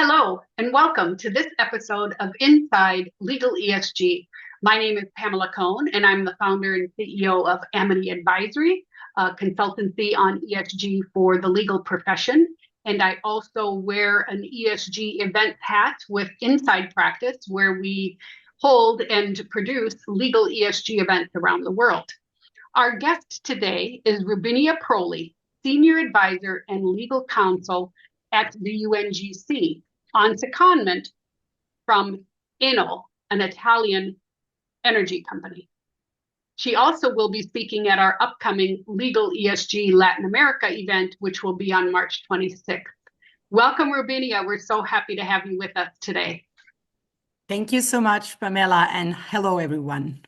Hello, and welcome to this episode of Inside Legal ESG. My name is Pamela Cohn, and I'm the founder and CEO of Amity Advisory, a consultancy on ESG for the legal profession. And I also wear an ESG event hat with Inside Practice, where we hold and produce legal ESG events around the world. Our guest today is Rubinia Proli, Senior Advisor and Legal Counsel at the UNGC on secondment from Enel, an Italian energy company. She also will be speaking at our upcoming Legal ESG Latin America event, which will be on March 26th. Welcome, Rubinia. We're so happy to have you with us today. Thank you so much, Pamela, and hello, everyone.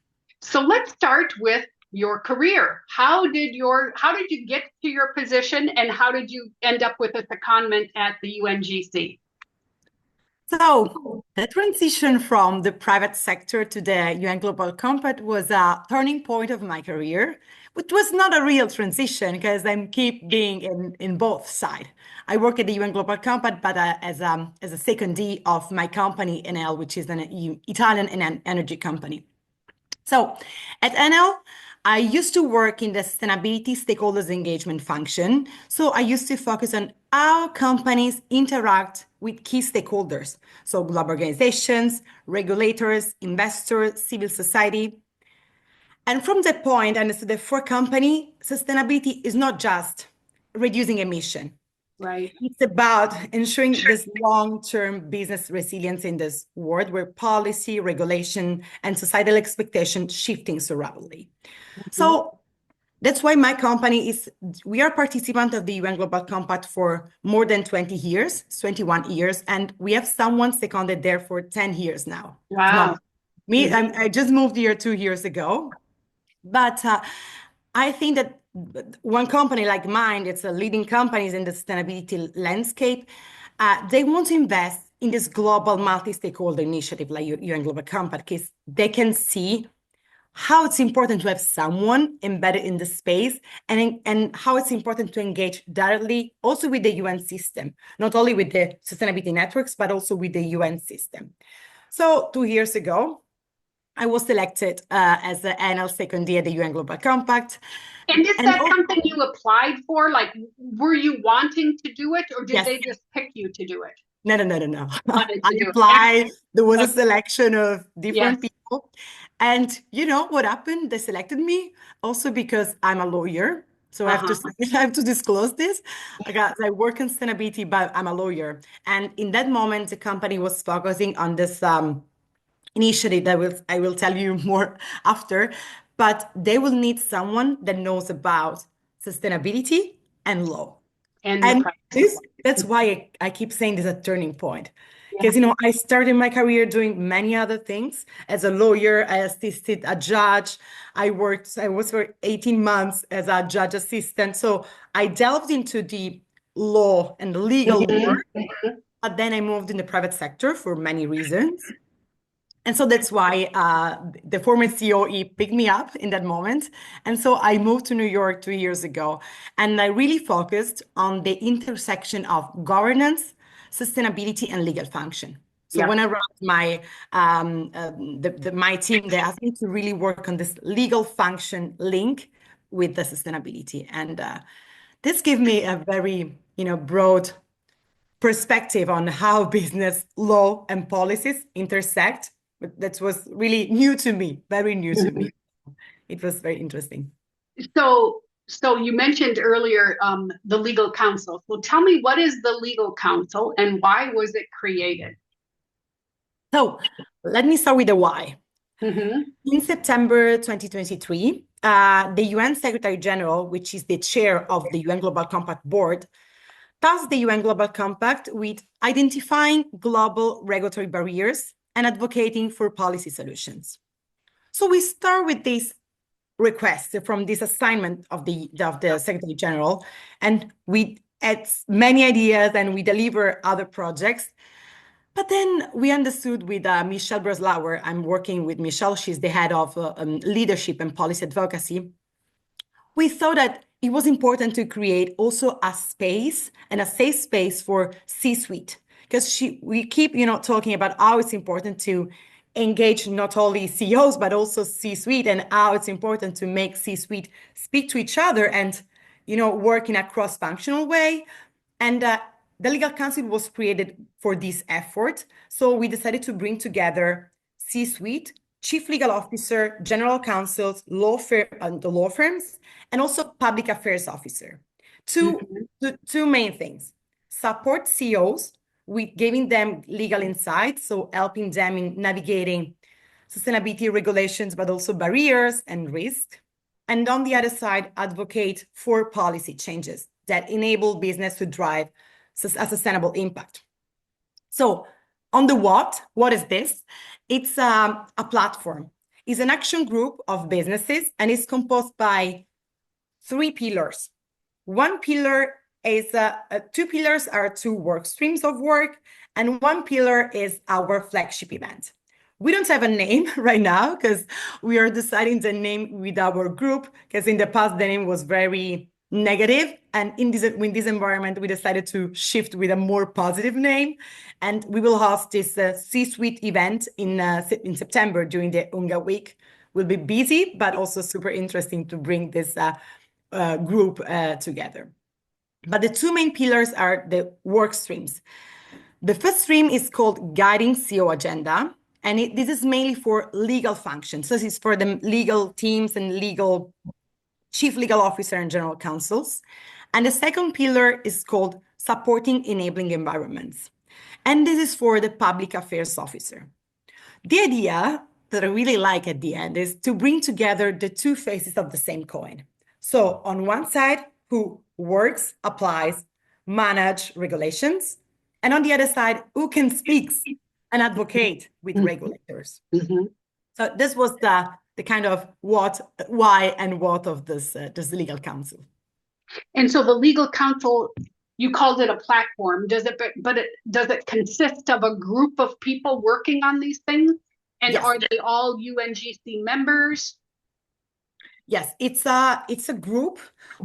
So let's start with your career. How did you get to your position, and how did you end up with a secondment at the UNGC? So the transition from the private sector to the UN Global Compact was a turning point of my career, which was not a real transition because I keep being in both sides. I work at the UN Global Compact, but as a secondee of my company, Enel, which is an Italian energy company. So at Enel, I used to work in the sustainability stakeholders engagement function. So I used to focus on how companies interact with key stakeholders. So global organizations, regulators, investors, civil society. And from that point, I understood that for a company, sustainability is not just reducing emission. Right. It's about ensuring this long-term business resilience in this world where policy, regulation, and societal expectations shifting so rapidly. So that's why my company we are participant of the UN Global Compact for more than 20 years, 21 years, and we have someone seconded there for 10 years now. Wow. I just moved here 2 years ago, but I think that one company like mine, it's a leading companies in the sustainability landscape, they want to invest in this global multi-stakeholder initiative like UN Global Compact because they can see how it's important to have someone embedded in the space and how it's important to engage directly also with the UN system, not only with the sustainability networks, but also with the UN system. So 2 years ago, I was selected as the annual secondee at the UN Global Compact. And is that something you applied for? Like, were you wanting to do it, or did they just pick you to do it? No. I applied. There was a selection of different people. And you know what happened? They selected me also because I'm a lawyer. So I have to disclose this. I work in sustainability, but I'm a lawyer. And in that moment, the company was focusing on this initiative that I will tell you more after. But they will need someone that knows about sustainability and law. And that's why I keep saying this is a turning point. Because, I started my career doing many other things. As a lawyer, I assisted a judge. I was for 18 months as a judge assistant. So I delved into the law and the legal work, but then I moved in the private sector for many reasons. And so that's why the former COE picked me up in that moment. And so I moved to New York 2 years ago, and I really focused on the intersection of governance, sustainability, and legal function. So when I wrote my team, they asked me to really work on this legal function link with the sustainability. And this gave me a very, broad perspective on how business, law, and policies intersect. But that was really new to me, very new to me. It was very interesting. So you mentioned earlier the legal counsel. So tell me, what is the legal counsel and why was it created? So let me start with the why. In September 2023, the UN Secretary General, which is the chair of the UN Global Compact Board, tasked the UN Global Compact with identifying global regulatory barriers and advocating for policy solutions. So we start with this request from this assignment of the Secretary General, and we had many ideas and we deliver other projects. But then we understood with Michelle Breslauer, I'm working with Michelle, she's the head of leadership and policy advocacy. We thought that it was important to create also a space and a safe space for C-suite, because we keep, talking about how it's important to engage not only CEOs, but also C-suite, and how it's important to make C-suite speak to each other and, work in a cross-functional way. And the legal council was created for this effort. So we decided to bring together C-suite, chief legal officer, general counsels, the law firms, and also public affairs officer. Two main things: support CEOs with giving them legal insights, so helping them in navigating sustainability regulations, but also barriers and risk. And on the other side, advocate for policy changes that enable business to drive a sustainable impact. So on the what is this? It's a platform. It's an action group of businesses, and it's composed by 3 pillars. One pillar is, 2 pillars are 2 work streams of work, and 1 pillar is our flagship event. We don't have a name right now because we are deciding the name with our group, because in the past the name was very negative, and in this environment we decided to shift with a more positive name, and we will host this C-suite event in September during the UNGA week. We'll be busy, but also super interesting to bring this group together. But the 2 main pillars are the work streams. The first stream is called Guiding CEO Agenda, and this is mainly for legal functions. So this is for the legal teams and chief legal officer and general counsels. And the second pillar is called Supporting Enabling Environments. And this is for the public affairs officer. The idea that I really like at the end is to bring together the 2 faces of the same coin. So on one side, who works, applies, manage regulations, and on the other side, who can speak and advocate with regulators. So this was the kind of why and what of this legal council. And so the legal council, you called it a platform. Does it consist of a group of people working on these things? And yes. Are they all UNGC members? Yes, it's a group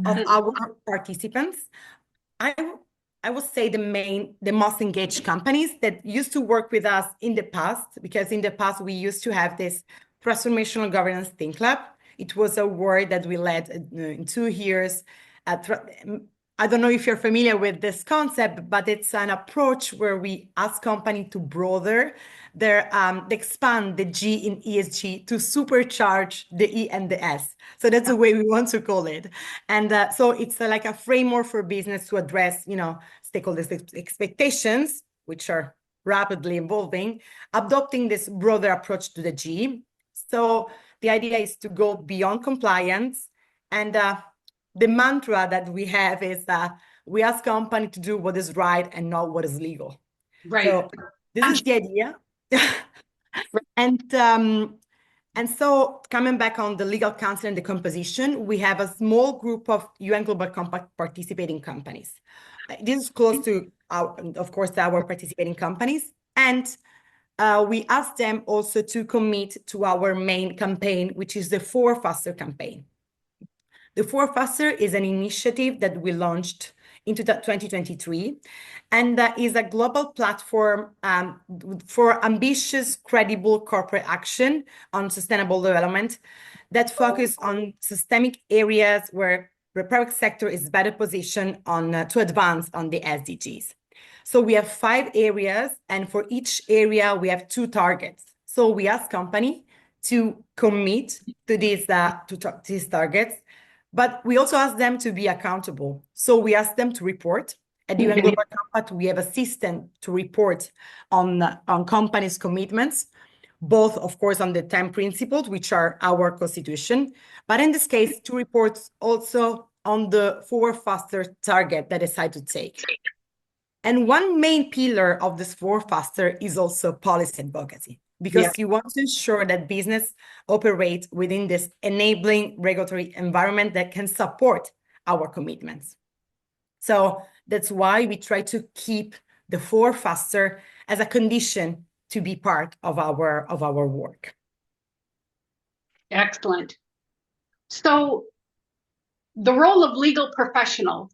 of our participants. I would say the most engaged companies that used to work with us in the past, because in the past we used to have this transformational governance think lab. It was a work that we led in 2 years. I don't know if you're familiar with this concept, but it's an approach where we ask companies to expand the G in ESG to supercharge the E and the S. So that's the way we want to call it. And so it's like a framework for business to address, stakeholders' expectations, which are rapidly evolving, adopting this broader approach to the G. So the idea is to go beyond compliance, and the mantra that we have is that we ask company to do what is right and not what is legal. Right. So this is the idea. And so coming back on the legal council and the composition, we have a small group of UN Global Compact participating companies. This is close to, of course, our participating companies. And we asked them also to commit to our main campaign, which is the 4 Faster campaign. The 4 Faster is an initiative that we launched in 2023, and is a global platform for ambitious, credible corporate action on sustainable development that focus on systemic areas where the private sector is better positioned to advance on the SDGs. So we have 5 areas, and for each area we have 2 targets. So we ask company to commit to these targets, but we also ask them to be accountable. So we ask them to report. At the UN Global Compact, we have a system to report on companies' commitments, both, of course, on the 10 principles, which are our constitution, but in this case, to report also on the 4 Faster target that they decide to take. And one main pillar of this 4 Faster is also policy advocacy, because you want to ensure that business operates within this enabling regulatory environment that can support our commitments. So that's why we try to keep the 4 Faster as a condition to be part of our work. Excellent. So the role of legal professionals,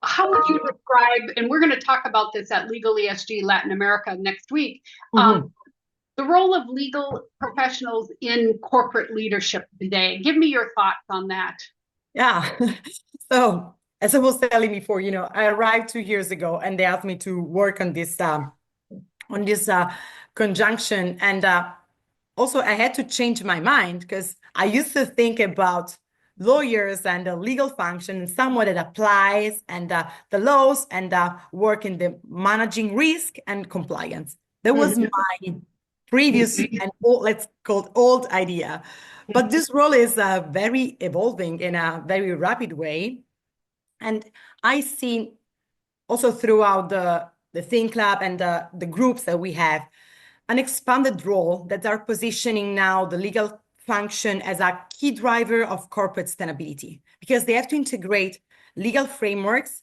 how would you describe, and we're going to talk about this at Legal ESG Latin America next week, the role of legal professionals in corporate leadership today? Give me your thoughts on that. Yeah. So, as I was telling before, I arrived 2 years ago and they asked me to work on this conjunction. And also, I had to change my mind because I used to think about lawyers and the legal function and someone that applies and the laws and work in the managing risk and compliance. That was my previous and let's call it old idea. But this role is very evolving in a very rapid way. And I see also throughout the Think Lab and the groups that we have, an expanded role that are positioning now the legal function as a key driver of corporate sustainability, because they have to integrate legal frameworks,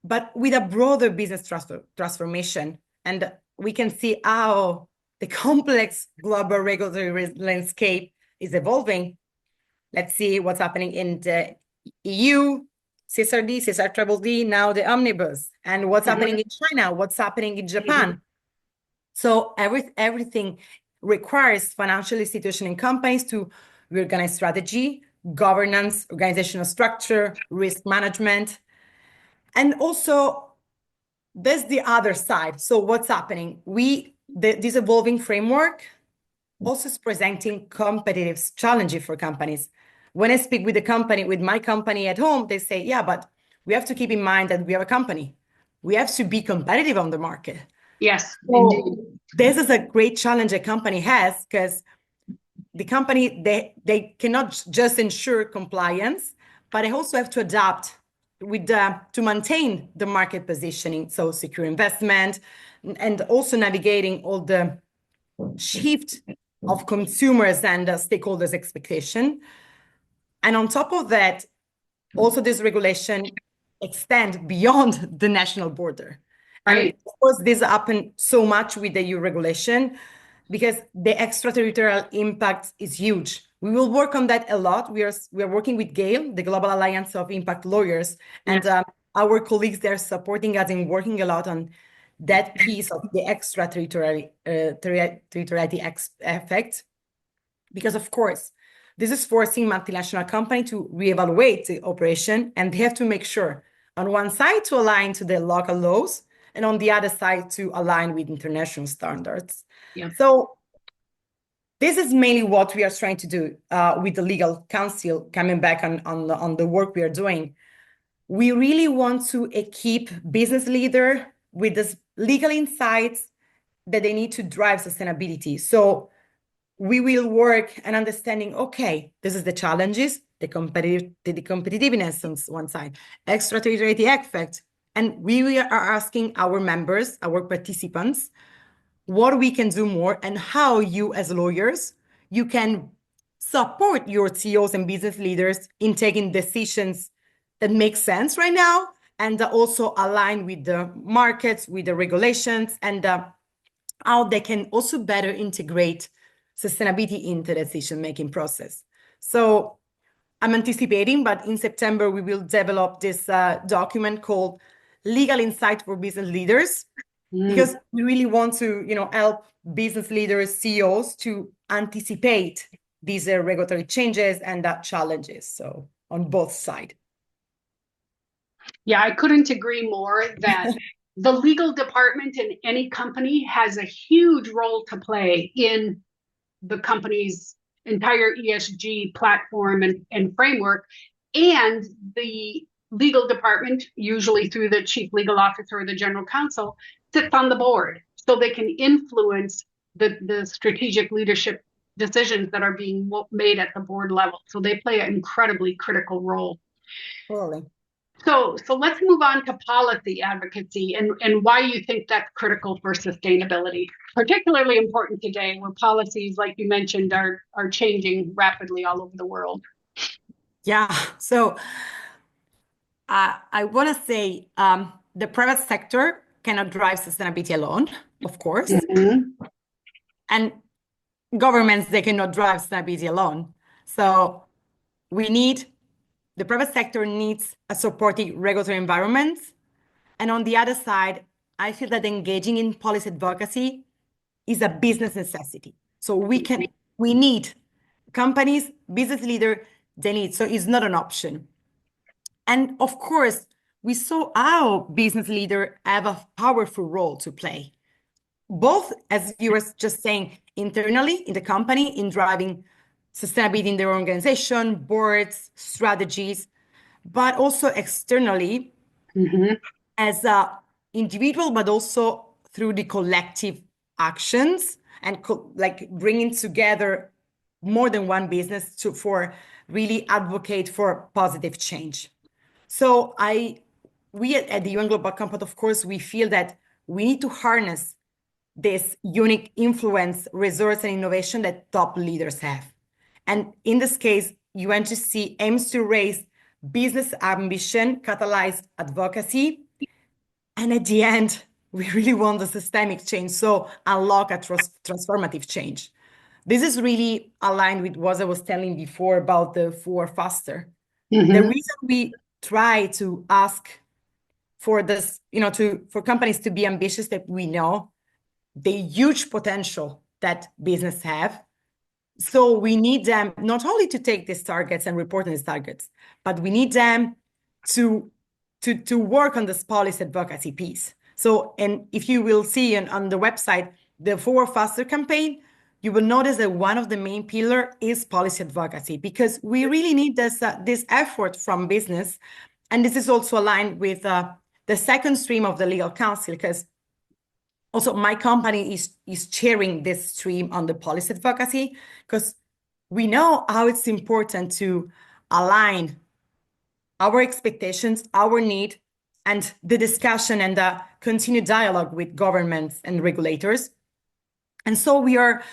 but with a broader business transformation. And we can see how the complex global regulatory landscape is evolving. Let's see what's happening in the EU, CSRD, CSR now the omnibus, and what's happening in China, what's happening in Japan. So everything requires financial institutions and companies to reorganize strategy, governance, organizational structure, risk management. And also, there's the other side. So what's happening? This evolving framework also is presenting competitive challenges for companies. When I speak with my company at home, they say, yeah, but we have to keep in mind that we have a company. We have to be competitive on the market. Yes, indeed. This is a great challenge a company has, because the company, they cannot just ensure compliance, but they also have to adapt to maintain the market positioning. So secure investment and also navigating all the shift of consumers and stakeholders' expectation. And on top of that, also this regulation extend beyond the national border. Right. And of course, this happened so much with the EU regulation because the extraterritorial impact is huge. We will work on that a lot. We are working with GALE, the Global Alliance of Impact Lawyers, and our colleagues, they're supporting us and working a lot on that piece of the extraterritoriality effect. Because of course, this is forcing multinational companies to reevaluate the operation, and they have to make sure on one side to align to the local laws, and on the other side to align with international standards. Yeah. So this is mainly what we are trying to do with the legal counsel, coming back on the work we are doing. We really want to equip business leaders with this legal insights that they need to drive sustainability. So we will work and understanding, okay, this is the challenges, the competitiveness on one side, extraterritoriality effect. And we are asking our members, our participants, what we can do more and how you as lawyers, you can support your CEOs and business leaders in taking decisions that make sense right now and also align with the markets, with the regulations, and how they can also better integrate sustainability into the decision-making process. So I'm anticipating, but in September, we will develop this document called Legal Insight for Business Leaders, because we really want to, help business leaders, CEOs to anticipate these regulatory changes and challenges. So on both sides. Yeah, I couldn't agree more that the legal department in any company has a huge role to play in the company's entire ESG platform and framework. And the legal department, usually through the chief legal officer or the general counsel, sits on the board. So they can influence the strategic leadership decisions that are being made at the board level. So they play an incredibly critical role. Totally. So let's move on to policy advocacy and why you think that's critical for sustainability, particularly important today where policies, like you mentioned, are changing rapidly all over the world. Yeah, so I want to say the private sector cannot drive sustainability alone, of course. And governments, they cannot drive sustainability alone. So we need the private sector needs a supportive regulatory environment. And on the other side, I feel that engaging in policy advocacy is a business necessity. So we need companies, business leader, they need, so it's not an option. And of course, we saw our business leader have a powerful role to play, both, as you were just saying, internally in the company, in driving sustainability in their organization, boards, strategies, but also externally as a individual, but also through the collective actions and like bringing together more than one business for really advocate for positive change. So we at the UN Global Compact, of course, we feel that we need to harness this unique influence, resource, and innovation that top leaders have. And in this case, UNGC aims to raise business ambition, catalyze advocacy, and at the end, we really want the systemic change, so unlock a transformative change. This is really aligned with what I was telling before about the for faster. The reason we try to ask for this, for companies to be ambitious, that we know the huge potential that business have. So we need them not only to take these targets and report on these targets, but we need them to work on this policy advocacy piece. So, and if you will see on the website, the Forward Faster campaign, you will notice that one of the main pillar is policy advocacy, because we really need this effort from business. And this is also aligned with the second stream of the legal council, because also my company is chairing this stream on the policy advocacy, because we know how it's important to align our expectations, our need, and the discussion and the continued dialogue with governments and regulators. And so we are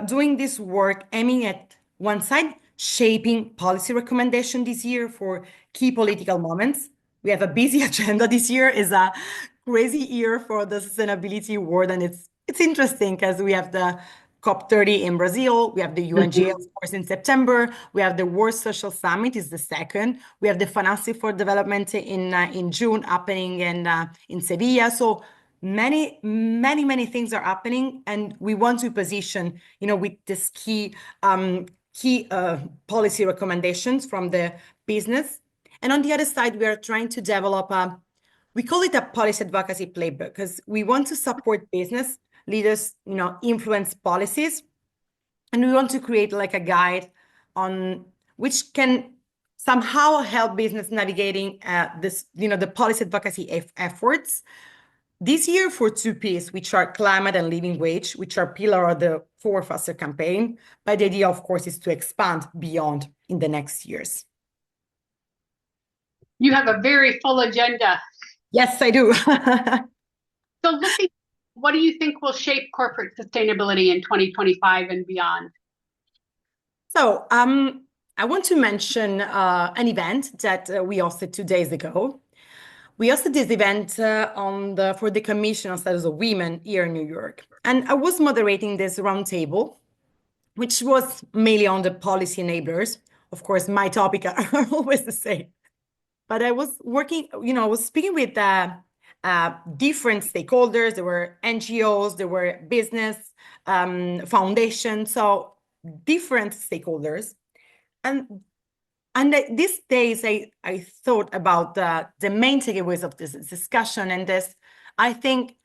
doing this work aiming at one side, shaping policy recommendation this year for key political moments. We have a busy agenda this year. Is a crazy year for the sustainability world, and it's interesting because we have the COP30 in Brazil. We have the UNGA, of course, in September. We have the World Social Summit is the second. We have the Financing for Development in June happening in Sevilla. So many things are happening, and we want to position, with this key policy recommendations from the business. And on the other side, we are trying to develop we call it a policy advocacy playbook, because we want to support business leaders, influence policies. And we want to create like a guide on which can somehow help business navigating this, the policy advocacy efforts. This year for two Ps, which are climate and living wage, which are pillar of the Forward Faster campaign. But the idea, of course, is to expand beyond in the next years. You have a very full agenda. Yes, I do. So what do you think will shape corporate sustainability in 2025 and beyond? So I want to mention an event that we hosted 2 days ago. We hosted this event for the Commission on Status of Women here in New York. And I was moderating this roundtable, which was mainly on the policy enablers. Of course, my topic are always the same. But I was working, I was speaking with different stakeholders. There were NGOs, there were business foundations, so different stakeholders. And these days, I thought about the main takeaways of this discussion, and I think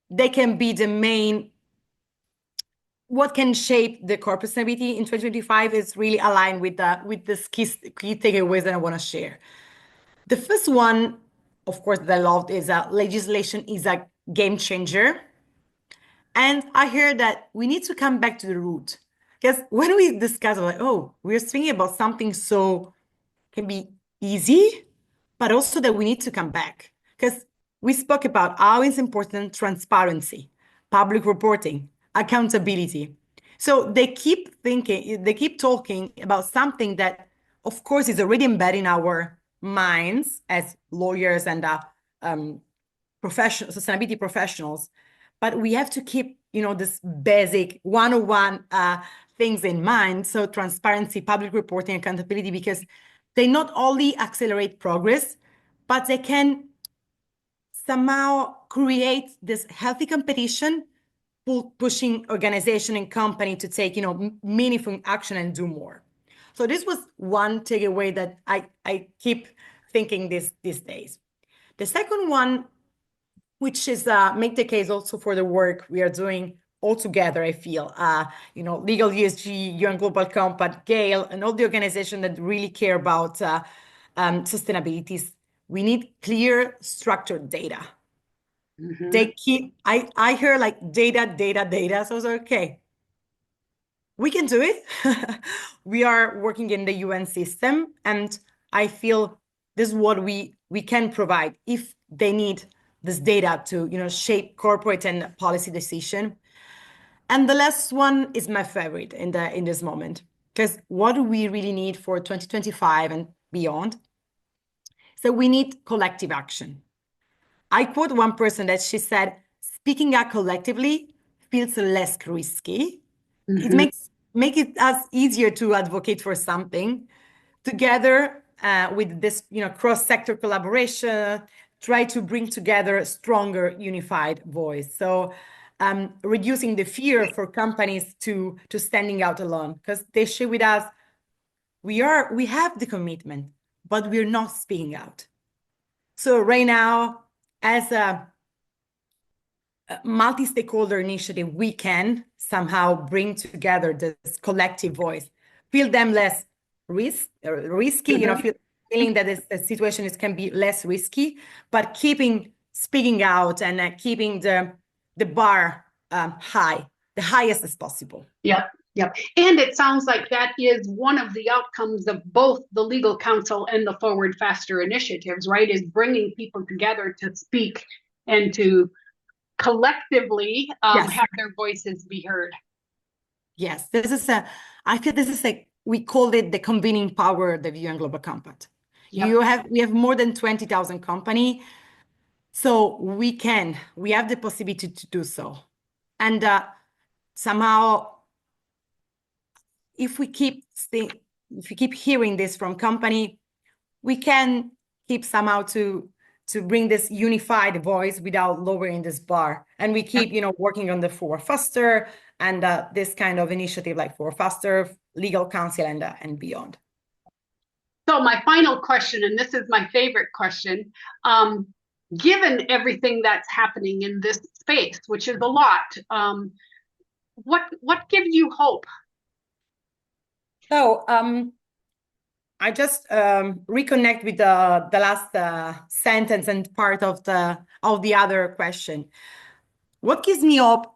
they can be the main, what can shape the corporate sustainability in 2025 is really aligned with this key takeaways that I want to share. The first one, of course, that I loved is legislation is a game changer. And I heard that we need to come back to the root. Because when we discuss, we're thinking about something so can be easy, but also that we need to come back. Because we spoke about how it's important transparency, public reporting, accountability. So they keep talking about something that, of course, is already embedded in our minds as lawyers and sustainability professionals, but we have to keep this basic 101 things in mind. So transparency, public reporting, accountability, because they not only accelerate progress, but they can somehow create this healthy competition, pushing organization and company to take, meaningful action and do more. So this was one takeaway that I keep thinking these days. The second one, which is make the case also for the work we are doing all together, I feel, Legal ESG, UN Global Compact, GALE, and all the organizations that really care about sustainability. We need clear, structured data. I hear like data. So I was like, okay, we can do it. We are working in the UN system, and I feel this is what we can provide if they need this data to shape corporate and policy decision. And the last one is my favorite in this moment, because what do we really need for 2025 and beyond? So we need collective action. I quote one person that she said, speaking out collectively feels less risky. It make it us easier to advocate for something together with this, cross-sector collaboration, try to bring together a stronger unified voice. So reducing the fear for companies to standing out alone, because they share with us, we have the commitment, but we're not speaking out. So right now, as a multi-stakeholder initiative, we can somehow bring together this collective voice, feel them less risky, feeling that the situation can be less risky, but keeping speaking out and keeping the bar high, the highest as possible. Yep. And it sounds like that is one of the outcomes of both the Legal Counsel and the Forward Faster initiatives, right? Is bringing people together to speak and to collectively have their voices be heard. Yes, I feel this is we called it the convening power of the UN Global Compact. Yep. We have more than 20,000 companies, so we have the possibility to do so. And somehow, if we keep hearing this from company, we can keep somehow to bring this unified voice without lowering this bar. And we keep, working on the Forward Faster and this kind of initiative like Forward Faster, Legal Counsel, and beyond. So my final question, and this is my favorite question, given everything that's happening in this space, which is a lot, what gives you hope? So I just reconnect with the last sentence and part of the other question. What gives me hope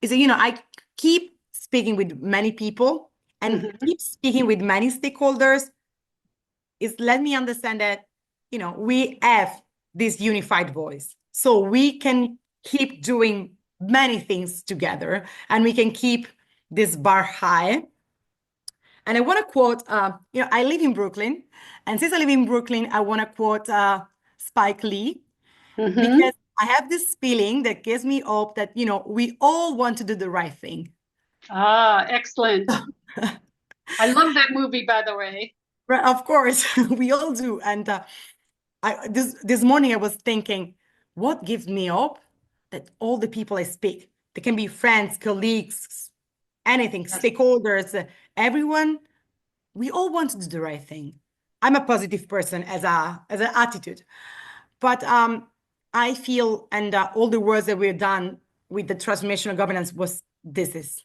is that, I keep speaking with many people and keep speaking with many stakeholders. Is let me understand that, we have this unified voice. So we can keep doing many things together and we can keep this bar high. And I want to quote, I live in Brooklyn. And since I live in Brooklyn, I want to quote Spike Lee, because I have this feeling that gives me hope that, we all want to do the right thing. Ah, excellent. I love that movie, by the way. Right, of course, we all do. And this morning I was thinking, what gives me hope? That all the people I speak, they can be friends, colleagues, anything, stakeholders, everyone, we all want to do the right thing. I'm a positive person as an attitude, but I feel, and all the work that we've done with the transformational governance was this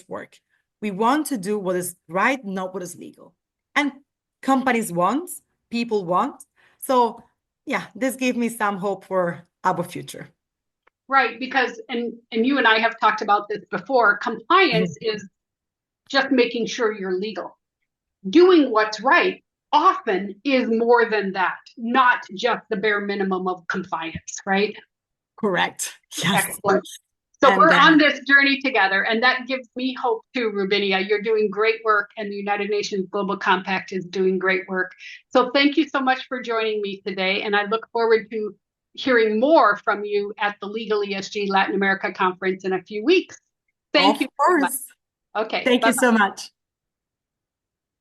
work. We want to do what is right, not what is legal. And companies want, people want. So yeah, this gave me some hope for our future. Right, because, and you and I have talked about this before, compliance is just making sure you're legal. Doing what's right often is more than that, not just the bare minimum of compliance, right? Correct. Yes. Excellent. So we're on this journey together, and that gives me hope too, Rubinia. You're doing great work, and the United Nations Global Compact is doing great work. So thank you so much for joining me today, and I look forward to hearing more from you at the Legal ESG Latin America Conference in a few weeks. Thank you. Of course. Okay. Thank you so much.